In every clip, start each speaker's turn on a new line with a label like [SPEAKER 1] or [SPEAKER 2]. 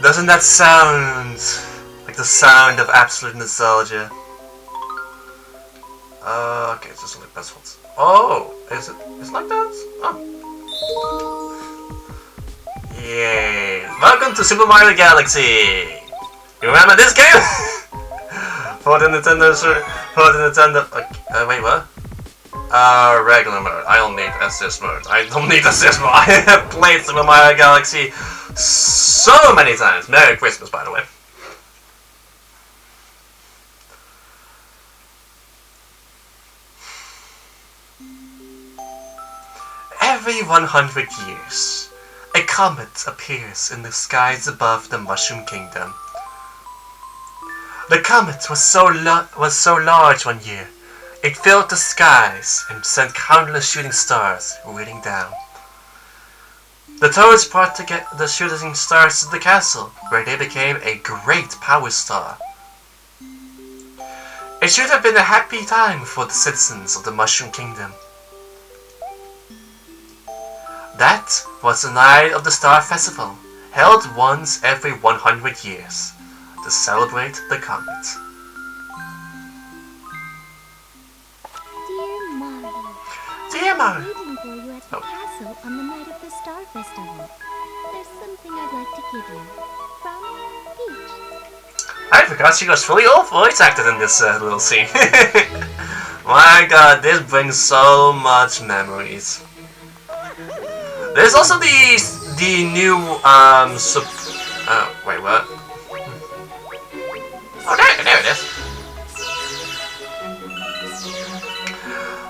[SPEAKER 1] Doesn't that sound like the sound of absolute nostalgia? Okay, it's just like puzzles. Oh, is it? It's like that? Oh. Yay! Welcome to Super Mario Galaxy. You remember this game? For the Nintendo. Wait, what? Regular mode. I don't need assist mode. I don't need assist mode. I have played Super Mario Galaxy so many times. Merry Christmas, by the way. Every 100 years, a comet appears in the skies above the Mushroom Kingdom. The comet was so large one year, it filled the skies and sent countless shooting stars raining down. The Toads brought the shooting stars to the castle, where they became a great power star. It should have been a happy time for the citizens of the Mushroom Kingdom. That was the night of the Star Festival, held once every 100 years, to celebrate the comet.
[SPEAKER 2] Dear Mario, I'm waiting for you at the castle on the night of the Star Festival. There's something I'd like to give you. From Peach.
[SPEAKER 1] I forgot she was fully voice acted in this little scene. My god, this brings so much memories. There's also the new wait, what? Oh, there it is.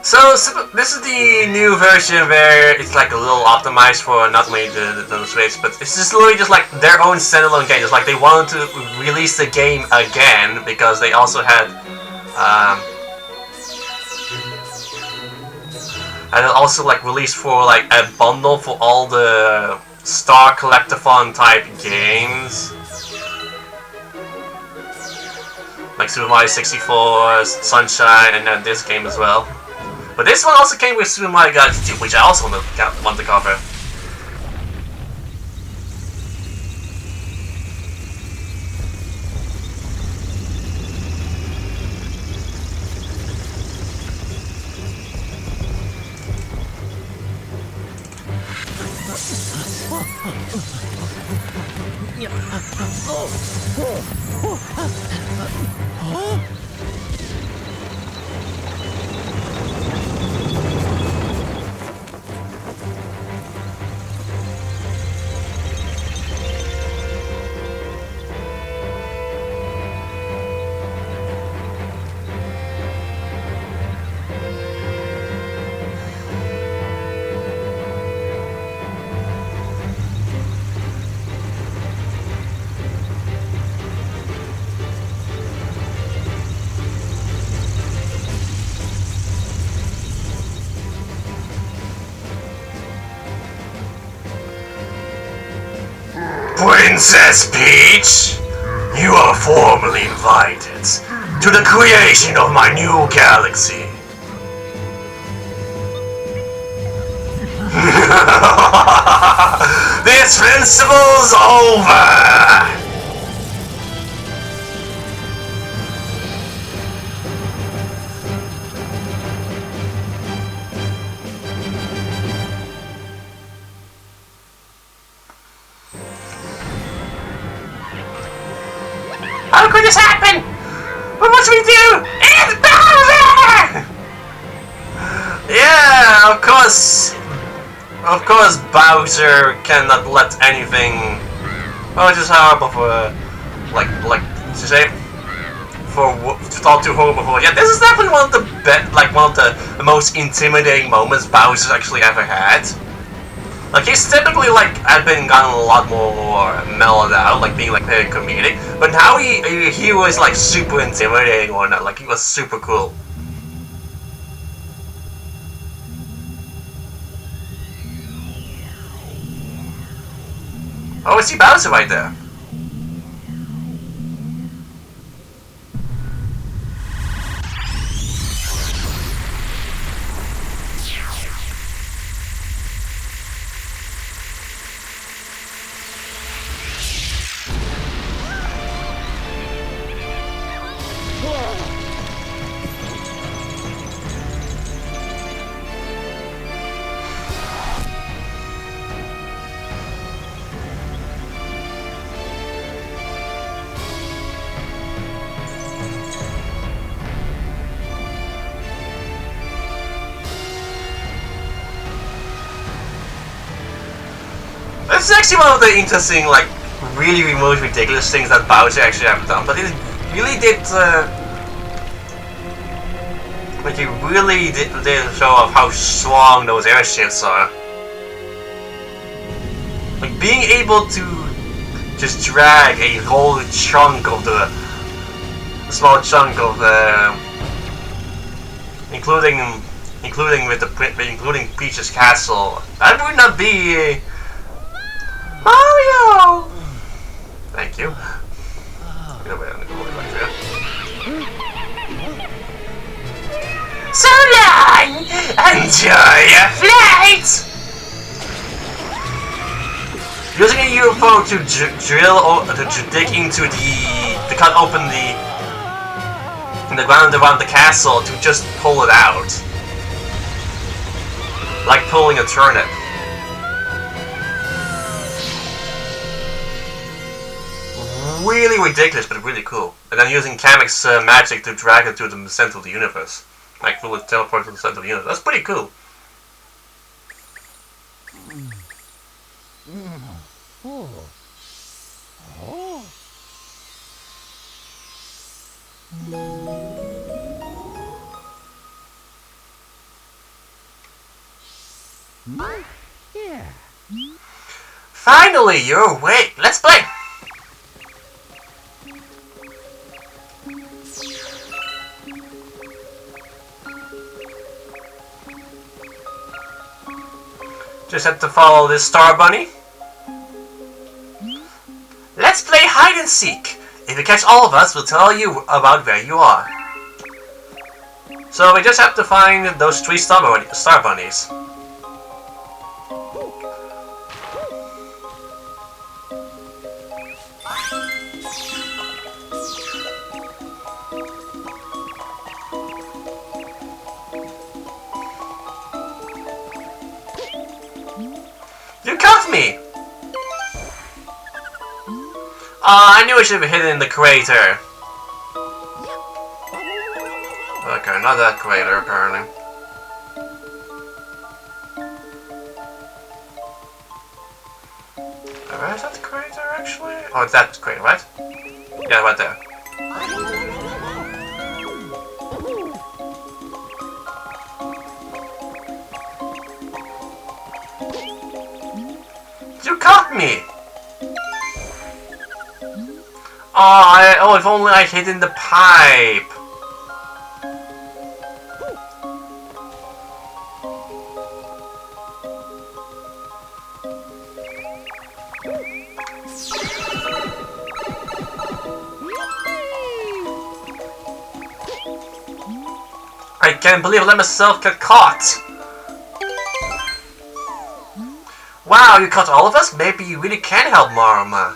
[SPEAKER 1] So this is the new version where it's like a little optimized for not only the Switch, but it's just literally just like their own standalone game. It's like they wanted to release the game again because they also had and also like released for like a bundle for all the Star Collectathon type games, like Super Mario 64, Sunshine, and then this game as well. But this one also came with Super Mario Galaxy 2, which I also want to cover. Princess Peach, you are formally invited to the creation of my new galaxy. This festival's over! How could this happen? What must we do? It's Bowser! Yeah, of course. Of course, Bowser cannot let anything. Oh, it's just horrible for, like to say, to talk too horrible for. Yeah, this is definitely one of the one of the most intimidating moments Bowser's actually ever had. Like, he's typically, like, gotten a lot more mellowed out, like, being, like, very comedic. But now he was, like, super intimidating or not. Like, he was super cool. Oh, I see Bowser right there. That's actually one of the interesting, like, really most ridiculous things that Bowser actually have done. But it really did, like, he really did show off how strong those airships are. Like, being able to just drag a whole chunk of a small chunk of including Peach's castle. That would not be Mario. Thank you. So long! Enjoy your flight! Using a UFO to dig into to cut open the ground around the castle to just pull it out. Like pulling a turnip. Really ridiculous, but really cool. And then using Kamek's magic to drag it to the center of the universe. Like, will it teleport to the center of the universe? That's pretty cool.
[SPEAKER 3] Yeah.
[SPEAKER 1] Finally, you're awake. Let's play. Just have to follow this star bunny. Let's play hide and seek. If you catch all of us, we'll tell you about where you are. So we just have to find those 3 star bunnies. You caught me! I knew I should have hidden in the crater. Okay, not that crater, apparently. Where is that crater, actually? Oh, it's that crater, right? Yeah, right there. You caught me! Oh, if only I hid in the pipe. I can't believe I let myself get caught. Wow, you caught all of us? Maybe you really can help Marma.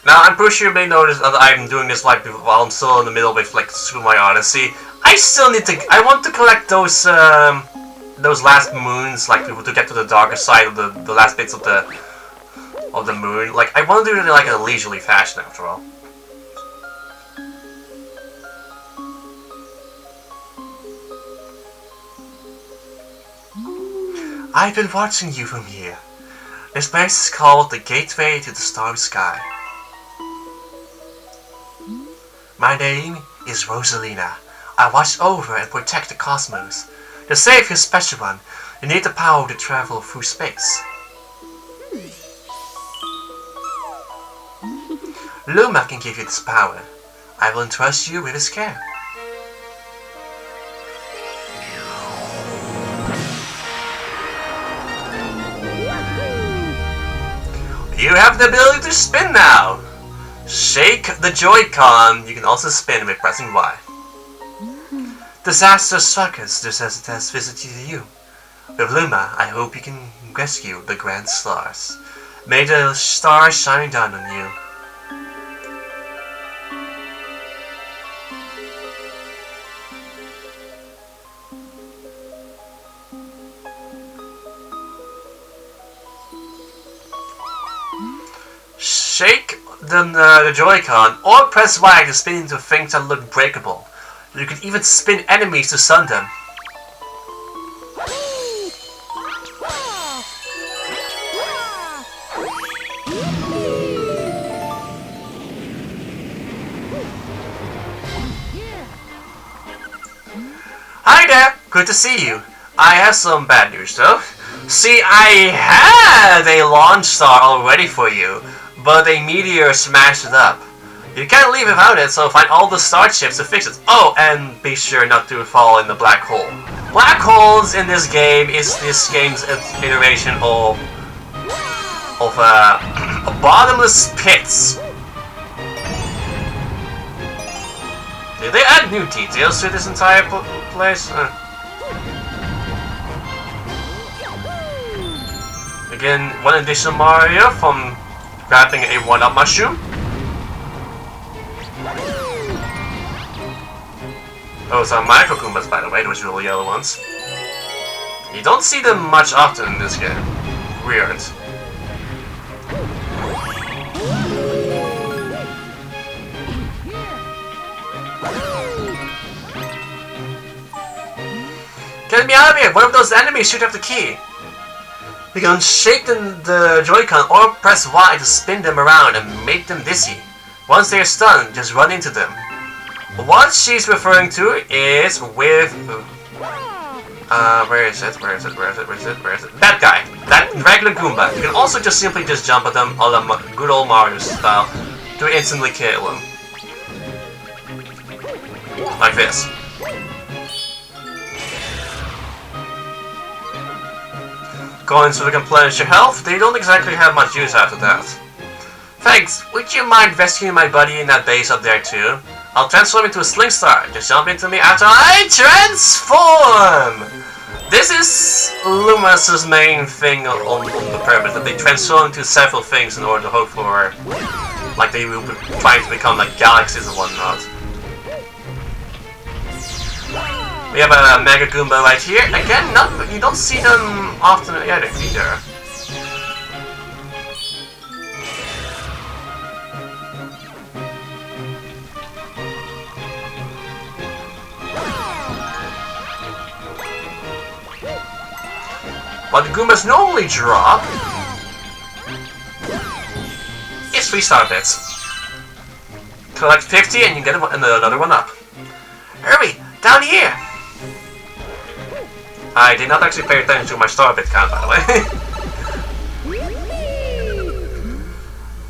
[SPEAKER 1] Now, I'm pretty sure you may notice that I'm doing this like while I'm still in the middle with like Super Mario Odyssey. I still need to. I want to collect those last moons, like to get to the darker side of the last bits of the moon. Like I want to do it in like a leisurely fashion, after all. I've been watching you from here. This place is called the Gateway to the Starry Sky. My name is Rosalina. I watch over and protect the cosmos. To save your special one, you need the power to travel through space. Luma can give you this power. I will entrust you with his care. You have the ability to spin now! Shake the Joy-Con. You can also spin by pressing Y. Disaster struck us just as it has visited you. With Luma, I hope you can rescue the grand stars. May the stars shine down on you. Shake the Joy-Con or press Y to spin into things that look breakable. You can even spin enemies to stun them. Hi there! Good to see you. I have some bad news though. See, I had a launch star already for you, but a meteor smashed it up. You can't leave without it, so find all the star chips to fix it. Oh, and be sure not to fall in the black hole. Black holes in this game is this game's iteration of bottomless pits. Did they add new details to this entire place? Again, one additional Mario from grabbing a 1-up mushroom. Those are micro Koopas, by the way, those little yellow ones. You don't see them much often in this game. Weird. Get me out of here! One of those enemies should have the key. You can shake the Joy-Con or press Y to spin them around and make them dizzy. Once they're stunned, just run into them. What she's referring to is with... where is it? That guy! That regular Goomba. You can also just simply just jump at them a la good old Mario style to instantly kill them. Like this. Going so we can replenish your health, they don't exactly have much use after that. Thanks, would you mind rescuing my buddy in that base up there too? I'll transform into a sling star. Just jump into me after I transform! This is Lumas's main thing on the purpose, that they transform into several things in order to hope for, like they will be trying to become like galaxies and whatnot. We have a Mega Goomba right here. Again, you don't see them often either. What the Goombas normally drop is 3 star bits. Collect 50 and you get another one up. Hurry! Down here! I did not actually pay attention to my star bit count, by the way.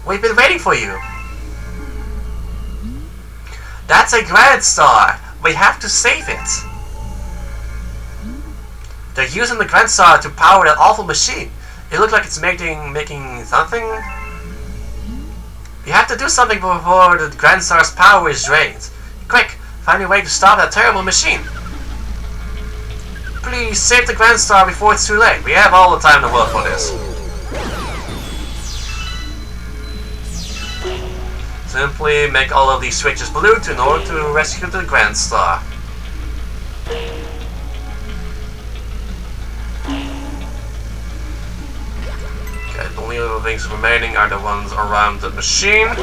[SPEAKER 1] We've been waiting for you. That's a Grand Star. We have to save it. They're using the Grand Star to power that awful machine. It looks like it's making something. We have to do something before the Grand Star's power is drained. Quick, find a way to stop that terrible machine. Please save the Grand Star before it's too late. We have all the time in the world for this. Simply make all of these switches blue in order to rescue the Grand Star. Okay, the only other things remaining are the ones around the machine.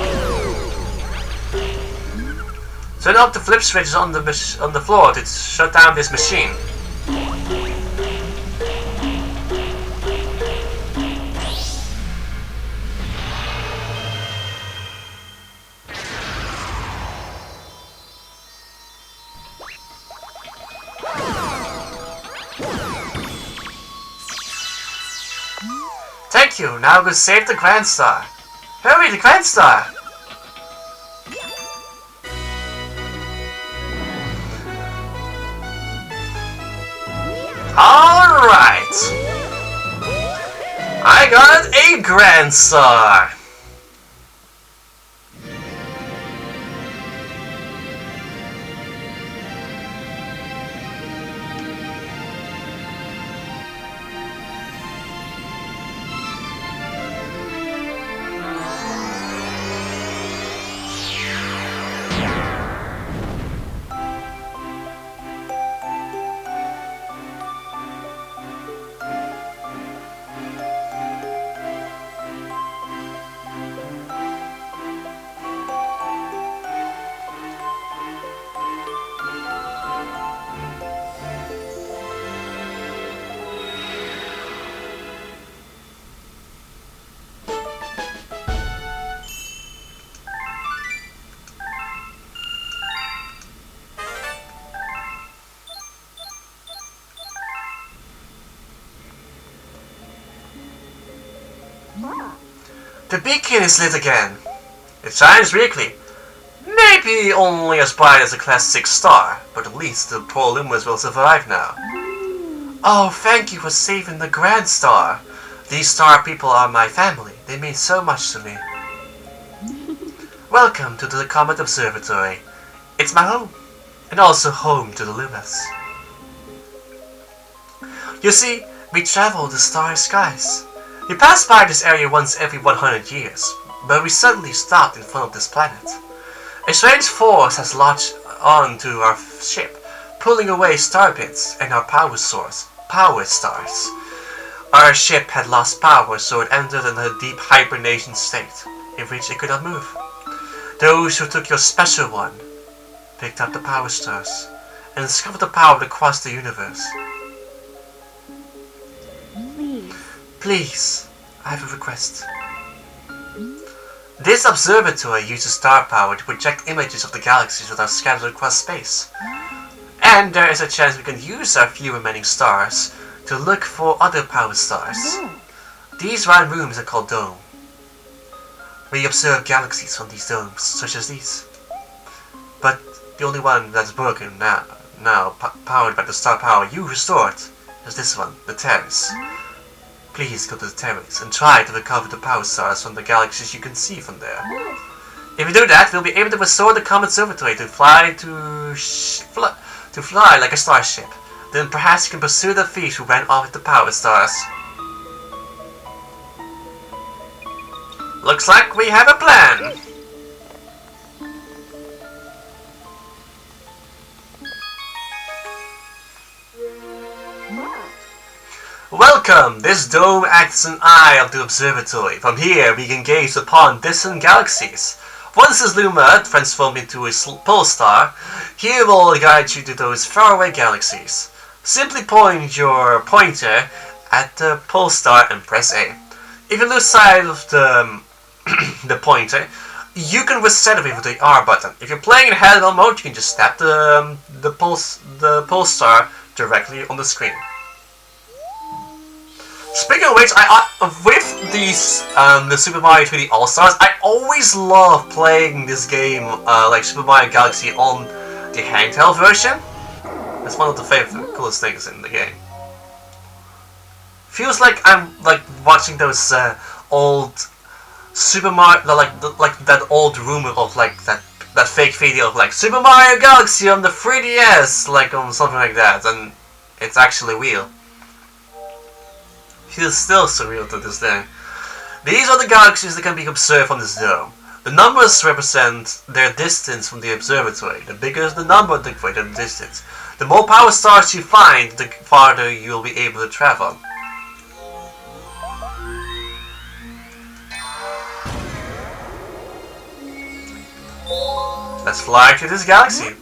[SPEAKER 1] Turn up the flip switches on the floor to shut down this machine. Thank you. Now go save the Grand Star. Hurry, the Grand Star! Alright! I got a Grand Star! The beacon is lit again. It shines weakly. Maybe only as bright as a class 6 star, but at least the poor Lumos will survive now. Oh, thank you for saving the Grand Star. These star people are my family. They mean so much to me. Welcome to the Comet Observatory. It's my home, and also home to the Lumos. You see, we travel the starry skies. We pass by this area once every 100 years, but we suddenly stopped in front of this planet. A strange force has latched onto our ship, pulling away star bits and our power stars. Our ship had lost power, so it entered in a deep hibernation state, in which it could not move. Those who took your special one picked up the power stars and discovered the power across the universe. Please, I have a request. This observatory uses star power to project images of the galaxies that are scattered across space. And there is a chance we can use our few remaining stars to look for other power stars. These round rooms are called dome. We observe galaxies from these domes, such as these. But the only one that's broken now powered by the star power you restored, is this one, the Terrace. Please go to the Terrace and try to recover the power stars from the galaxies you can see from there. If we do that, we'll be able to restore the Comet Observatory to fly like a starship. Then perhaps you can pursue the thief who ran off with the power stars. Looks like we have a plan! Welcome! This dome acts as an eye of the observatory. From here, we can gaze upon distant galaxies. Once this Luma transformed into a pole star, he will guide you to those faraway galaxies. Simply point your pointer at the pole star and press A. If you lose sight of the pointer, you can reset it with the R button. If you're playing in handheld mode, you can just tap the pole star directly on the screen. Speaking of which, with these the Super Mario 3D All Stars, I always love playing this game like Super Mario Galaxy on the handheld version. That's one of the favorite, coolest things in the game. Feels like I'm like watching those old Super Mario, like that old rumor of like that fake video of like Super Mario Galaxy on the 3DS, like on something like that, and it's actually real. Feels still surreal to this day. These are the galaxies that can be observed from this dome. The numbers represent their distance from the observatory. The bigger the number, the greater the distance. The more power stars you find, the farther you will be able to travel. Let's fly to this galaxy.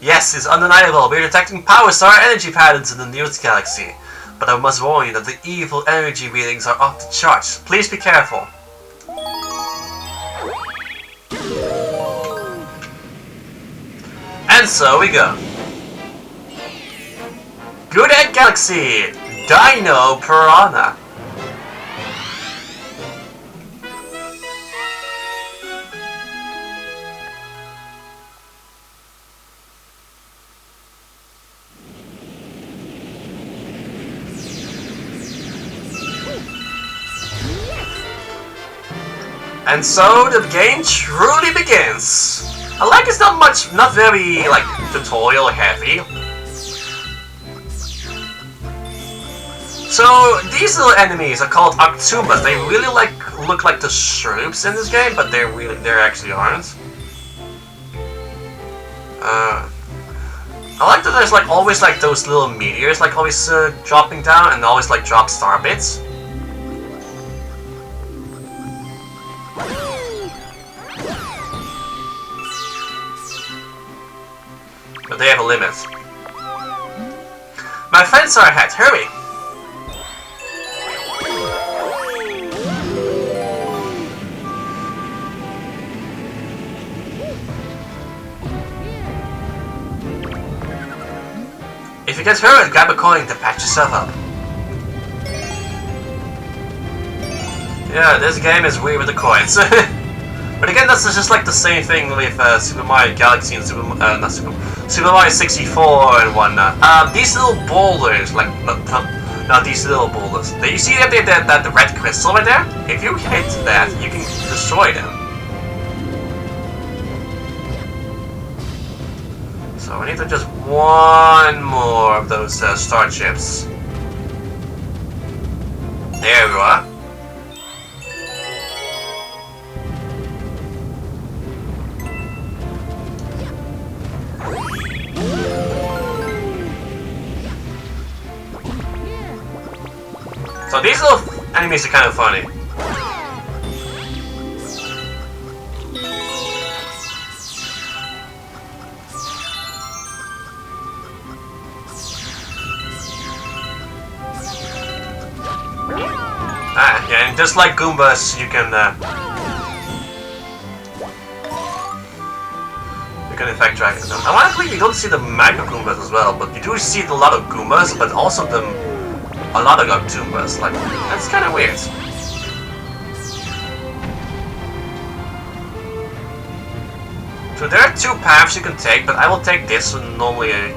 [SPEAKER 1] Yes, it's undeniable. We're detecting power star energy patterns in the nearest galaxy. But I must warn you that the evil energy readings are off the charts. Please be careful. And so we go. Good Egg Galaxy! Dino Piranha! And so the game truly begins. I like it's not very like tutorial heavy. So these little enemies are called Octubas. They really look like the shrooms in this game, but they actually aren't. I like that there's like always like those little meteors like always dropping down and always like drop star bits. But they have a limit. My friends are ahead, hurry! If you get hurt, grab a coin to patch yourself up. Yeah, this game is weird with the coins. But again, that's just like the same thing with Super Mario Galaxy and Super Mario 64 and whatnot. These little boulders, like, not these little boulders. You see that the red crystal right there? If you hit that, you can destroy them. So we need to just one more of those star chips. There we are. So these little enemies are kind of funny. Yeah, and just like Goombas, you can in fact drag them. I want to believe you don't see the Mega Goombas as well, but you do see a lot of Goombas, but also a lot of Goombas. Like, that's kind of weird. So there are two paths you can take, but I will take this one. Normally, I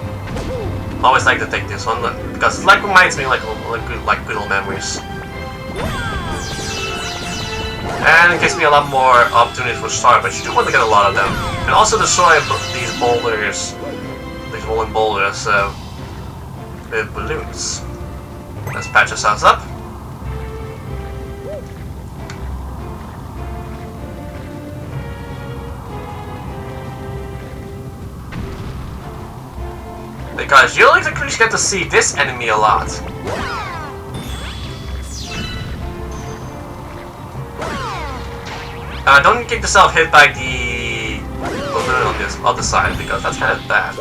[SPEAKER 1] always like to take this one because it like reminds me like good old memories. And it gives me a lot more opportunities for star, but you do want to get a lot of them. And also destroy these boulders, these rolling boulders with balloons. Let's patch ourselves up. Because you'll actually get to see this enemy a lot. Don't get yourself hit by the balloon on this other side, because that's kind of bad.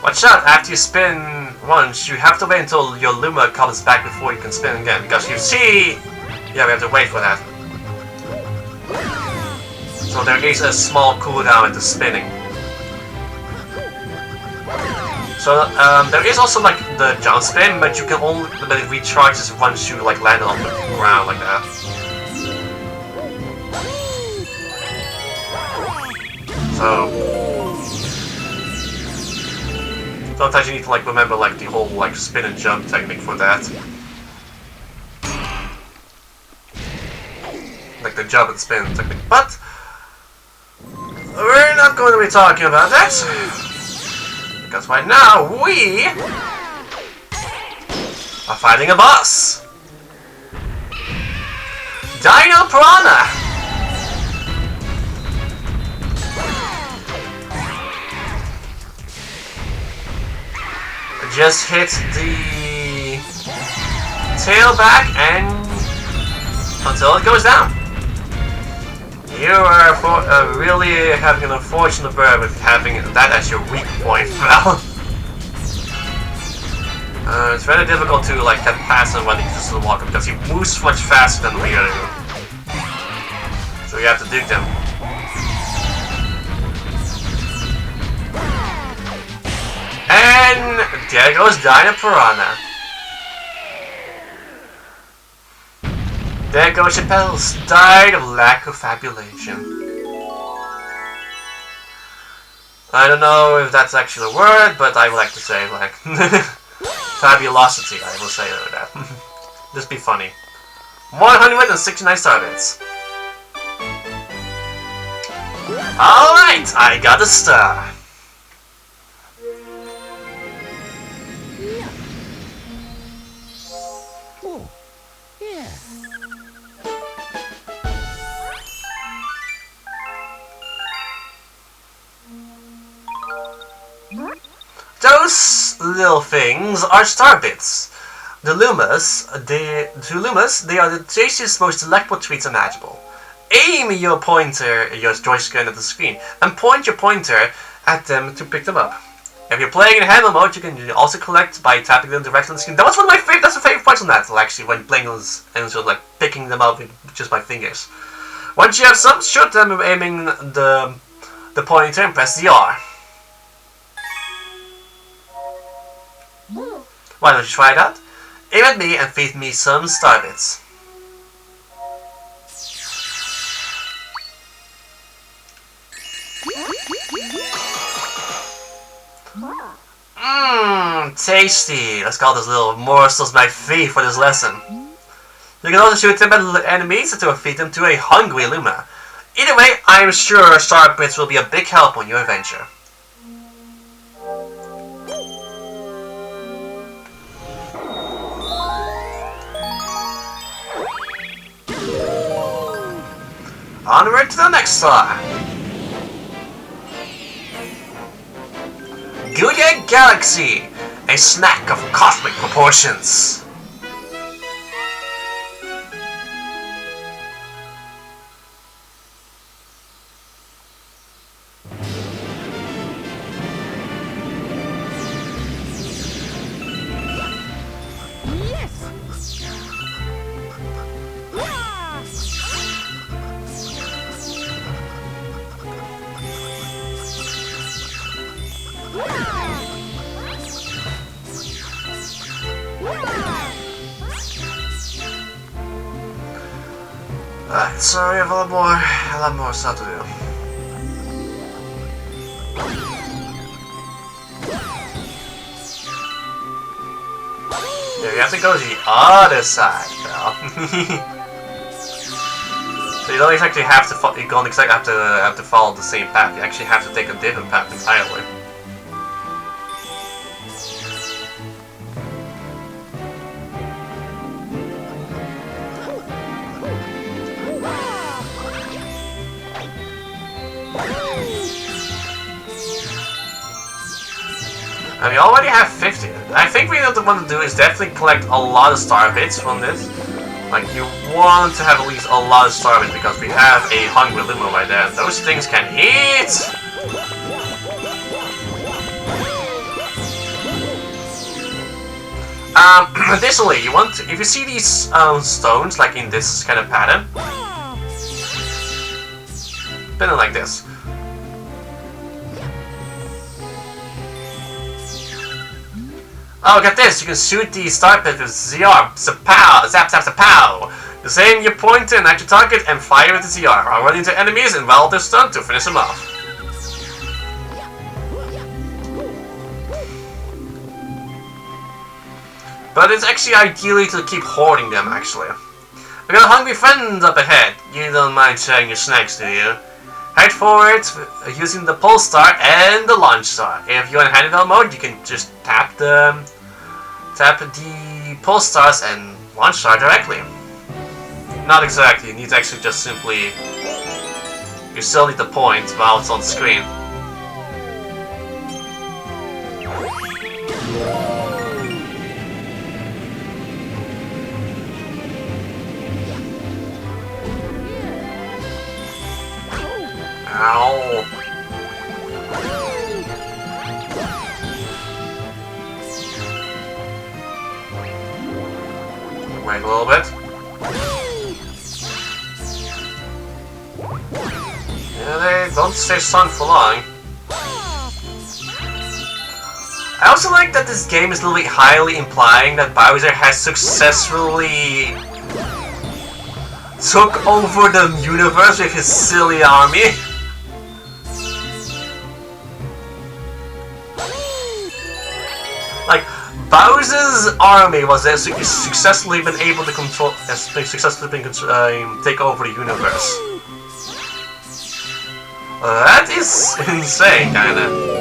[SPEAKER 1] Watch out, after you spin once, you have to wait until your Luma comes back before you can spin again, because you see... Yeah, we have to wait for that. So there is a small cooldown at the spinning. So there is also like the jump spin, but you can only... but it recharges once you like land on the ground like that. So... sometimes you need to like remember like the whole like spin and jump technique for that. Like the jump and spin technique. But we're not going to be talking about that. Because right now we are fighting a boss. Dino Piranha! Just hit the tail back and until it goes down. You are really having an unfortunate bird with having that as your weak point, Val. It's very difficult to like get past him when he just walk because he moves much faster than we do. So you have to dig them. And there goes Dino Piranha. There goes Chappelle's died of lack of fabulation. I don't know if that's actually a word, but I would like to say like fabulosity. I will say that. Just be funny. 169 star bits. All right, I got a star. Those little things are star bits. The Lumas, they are the tastiest, most delectable treats imaginable. Aim your pointer, your joystick at the screen, and point your pointer at them to pick them up. If you're playing in handle mode, you can also collect by tapping them directly on the screen. That was one of my favorite. That's the favorite parts on that, actually, when playing those and sort of like picking them up with just my fingers. Once you have some, shoot them with aiming the pointer and press the R. Why don't you try it out? Aim at me and feed me some star bits. Tasty! Let's call those little morsels my feed for this lesson. You can also shoot them at enemies to feed them to a hungry Luma. Either way, I am sure star bits will be a big help on your adventure. Onward to the next star! Good Galaxy! A snack of cosmic proportions! Alright, so we have a lot more stuff to do. Yeah, you have to go to the other side, pal. So you don't exactly have to you don't exactly have to follow the same path. You actually have to take a different path entirely. And we already have 50. I think what we want to do is definitely collect a lot of star bits from this. Like, you want to have at least a lot of star bits because we have a hungry Luma right there. Those things can eat! Additionally, you want to, if you see these stones, like in this kind of pattern, spin it like this. Oh, look at this! You can shoot the star pit with ZR, zapow, zap, zap, zapow! Just aim your pointer at your target and fire with the ZR, while running into enemies and while they're stunned to finish them off. But it's actually ideally to keep hoarding them, actually. We got a hungry friend up ahead. You don't mind sharing your snacks, do you? Head forward using the pulse star and the launch star. If you're in handheld mode, you can just tap the pulse stars and launch star directly. Not exactly. You need to actually just simply. You still need the point while it's on the screen. Ow. Wait a little bit. Yeah, they don't stay stunned for long. I also like that this game is literally highly implying that Bowser has successfully took over the universe with his silly army. Like, Bowser's army was successfully been able to control, take over the universe. That is insane, kinda.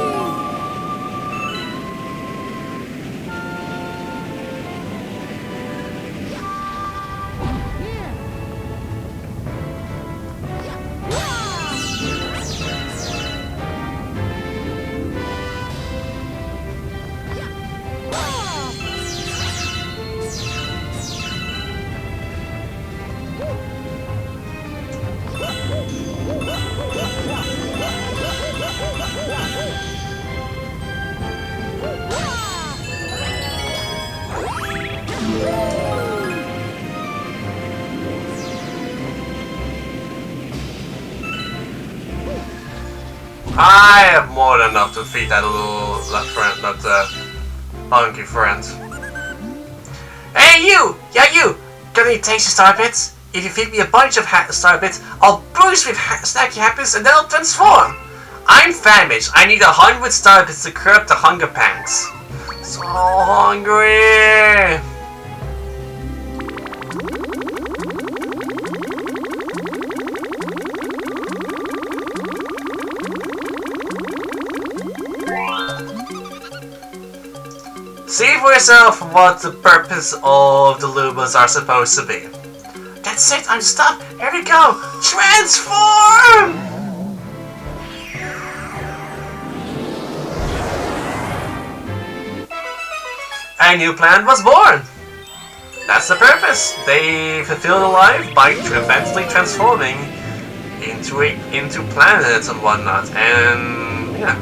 [SPEAKER 1] I have more than enough to feed that little hungry friend. Hey you! Yeah you! Got any tasty star bits? If you feed me a bunch of star bits, I'll boost with snacky happiness and then I'll transform! I'm famished. I need 100 star bits to curb the hunger pangs. So hungry! See for yourself what the purpose of the Lubas are supposed to be. That's it, I'm stuck. Here we go. Transform! A new planet was born. That's the purpose. They fulfill the life by eventually transforming into planets and whatnot. And yeah.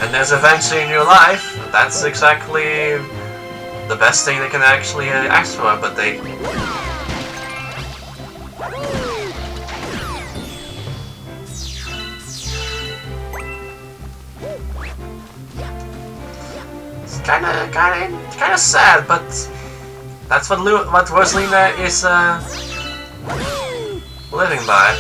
[SPEAKER 1] And there's eventually a new life. That's exactly the best thing they can actually ask for, but they... It's kinda sad, but that's what Rosalina is living by.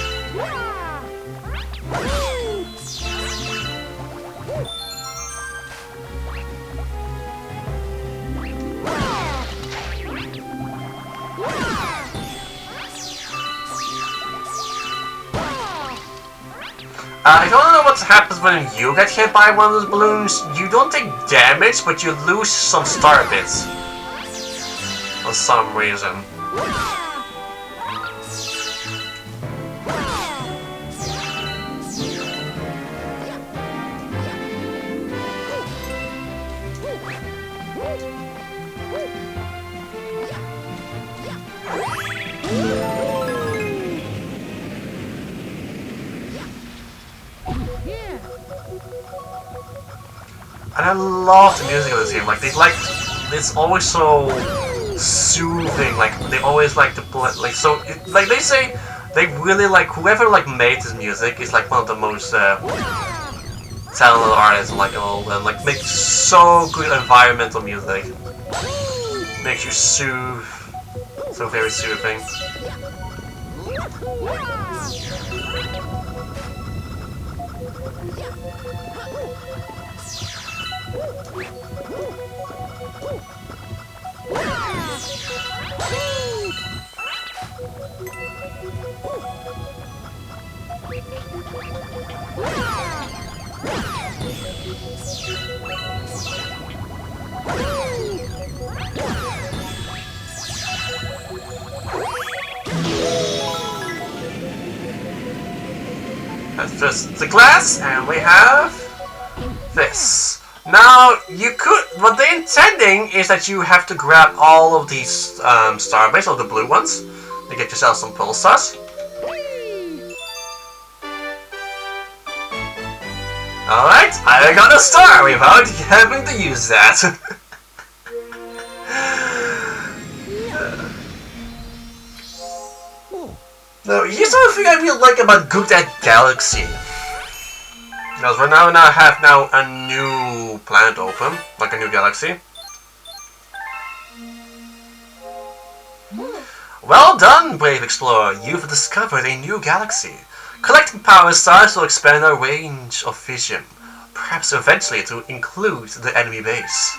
[SPEAKER 1] I don't know what happens when you get hit by one of those balloons. You don't take damage, but you lose some star bits. For some reason. And I love the music of this game. It's always so soothing. Like they always like to play. Like they say, they really like whoever made this music is like one of the most talented artists. Like make so good environmental music. Makes you soothe. So very soothing. That's just the glass, and we have this. Now, you could... What they're intending is that you have to grab all of these star bits, all the blue ones, to get yourself some pulsars. Alright, I got a star without having to use that. Now, here's something I really like about Good at Galaxy. Because we now have a new planet open, like a new galaxy. Well done, brave explorer! You've discovered a new galaxy. Collecting power stars will expand our range of vision, perhaps eventually to include the enemy base.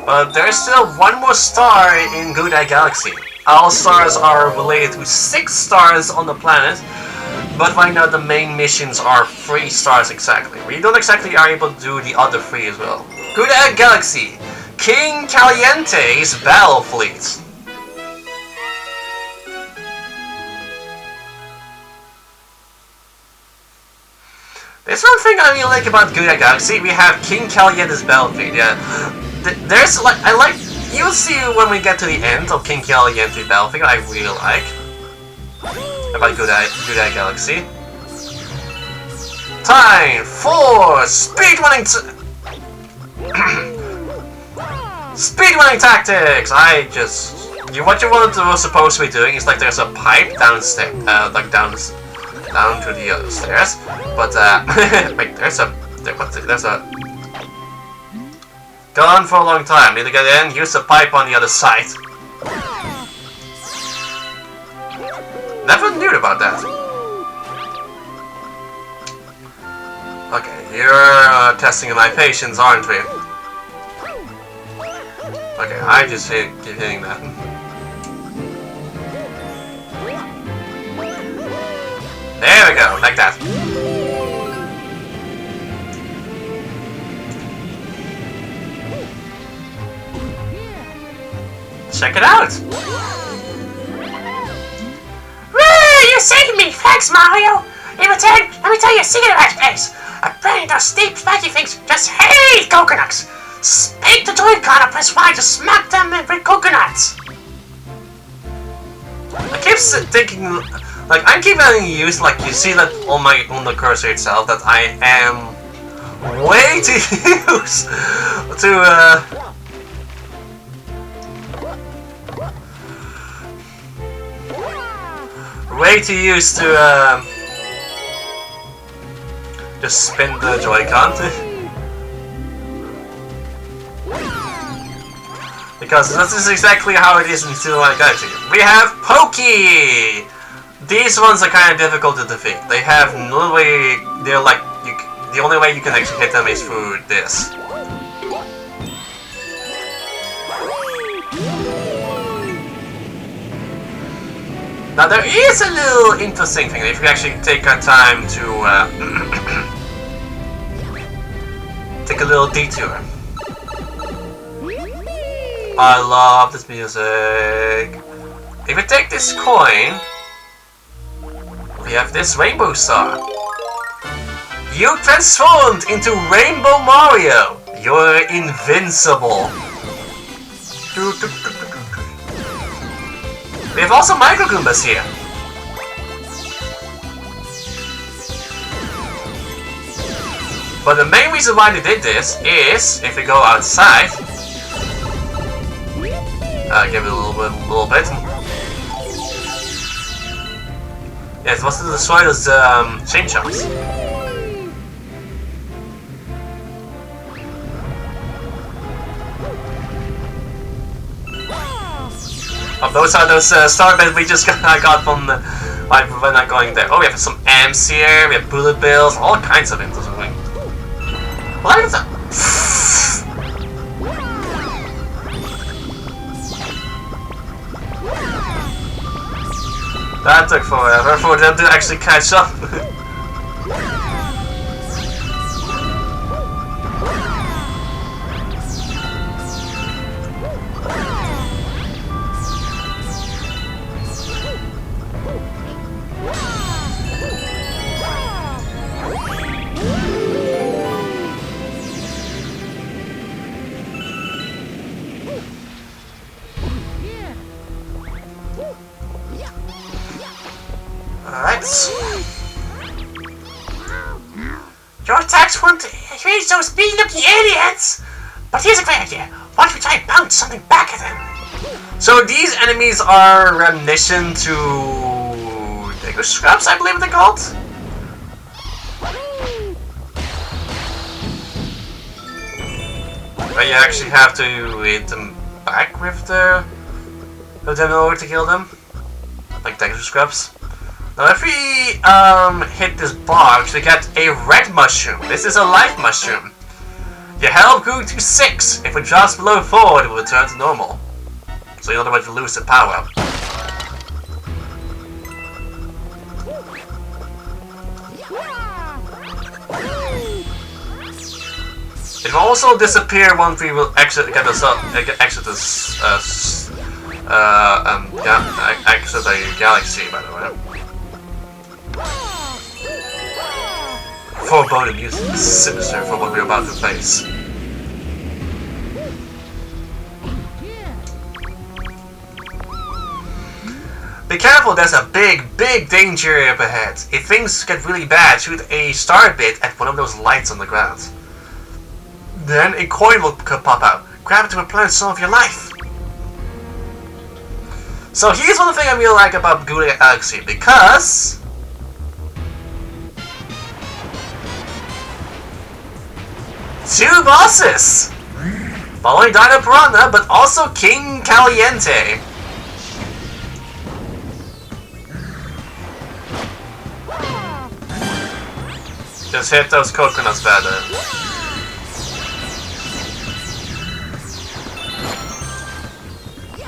[SPEAKER 1] But there's still one more star in Good at Galaxy. All stars are related to 6 stars on the planet, but right now the main missions are 3 stars exactly. We don't exactly are able to do the other 3 as well. Good at Galaxy, King Caliente's battle fleet. There's one thing I really like about Good at Galaxy. We have King Caliente's battle fleet. Yeah, there's you'll see when we get to the end of King Caliente Battlefield, I really like about Good at Galaxy. Time for speedrunning. Speedrunning tactics! What you were supposed to be doing is like there's a pipe downstairs, like down to the stairs, but wait, there's a gone for a long time. Need to get in. Use the pipe on the other side. Never knew about that. Okay, you're testing my patience, aren't we? Okay, I just keep hitting that. There we go, like that. Check it out!
[SPEAKER 4] Woo! You saved me! Thanks, Mario! In return, let me tell you a secret about this place. Apparently those steep, spiky things just hate coconuts! Speak to Joy-Con and press Y to smack them with coconuts!
[SPEAKER 1] I keep thinking, like, I keep getting used, like, you see that on the cursor itself, that I am way too used to, just spin the Joy-Con. Because this is exactly how it is in Cinematic Galaxy. We have Pokey! These ones are kind of difficult to defeat. They have no way, they're like, the only way you can actually hit them is through this. Now there is a little interesting thing if you actually take our time to take a little detour. I love this music. If you take this coin, we have this rainbow star. You transformed into Rainbow Mario. You're invincible. We have also Micro Goombas here. But the main reason why they did this is, if we go outside, give it a little bit. Yeah, it was to destroy those chain chomps. Oh, those are those star beds we just got from the, like, we're not going there. Oh, we have some amps here, we have bullet bills, all kinds of interesting things. What is that? That took forever for them to actually catch up. Alright.
[SPEAKER 4] Your attacks won't reach those speedy-looking aliens! But here's a great idea. Why don't we try and bounce something back at them?
[SPEAKER 1] So these enemies are reminiscent to Digger Scraps, I believe they're called. But you actually have to hit them back with them in order to kill them, like Digger Scraps. Now if we hit this box, we get a red mushroom. This is a life mushroom. Your health grew to 6. If it drops below 4, it will return to normal. So in other words, you lose the power. It will also disappear once we will exit the galaxy, by the way. Foreboding music is sinister for what we're about to face. Be careful, there's a big danger up ahead. If things get really bad, shoot a star bit at one of those lights on the ground. Then a coin will pop out. gravity will replenish some of your life. So here's one thing I really like about Gouda Galaxy, because two bosses! Not only Dino Piranha, but also King Caliente. Just hit those coconuts better.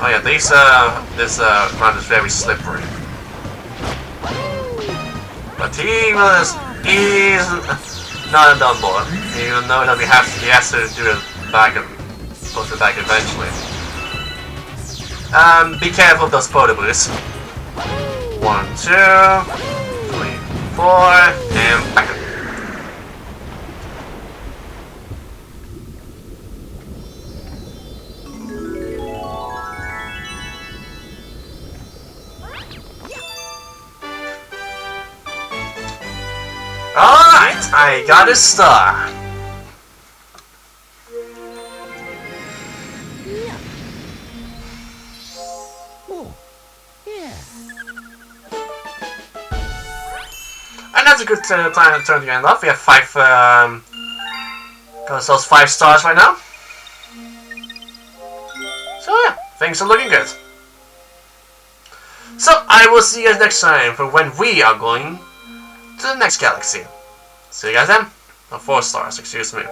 [SPEAKER 1] Oh yeah, this ground is very slippery. But he's not a dumb boy. Even though that he has to do it back and put it back eventually. Be careful of those photoboos. 1, 2, 3, 4, and back. Alright, I got a star.
[SPEAKER 3] Oh, yeah.
[SPEAKER 1] And that's a good time to turn the end off. We have 5, got those 5 stars right now. So yeah, things are looking good. So I will see you guys next time for when we are going to the next galaxy. See you guys then. 4 stars, excuse me.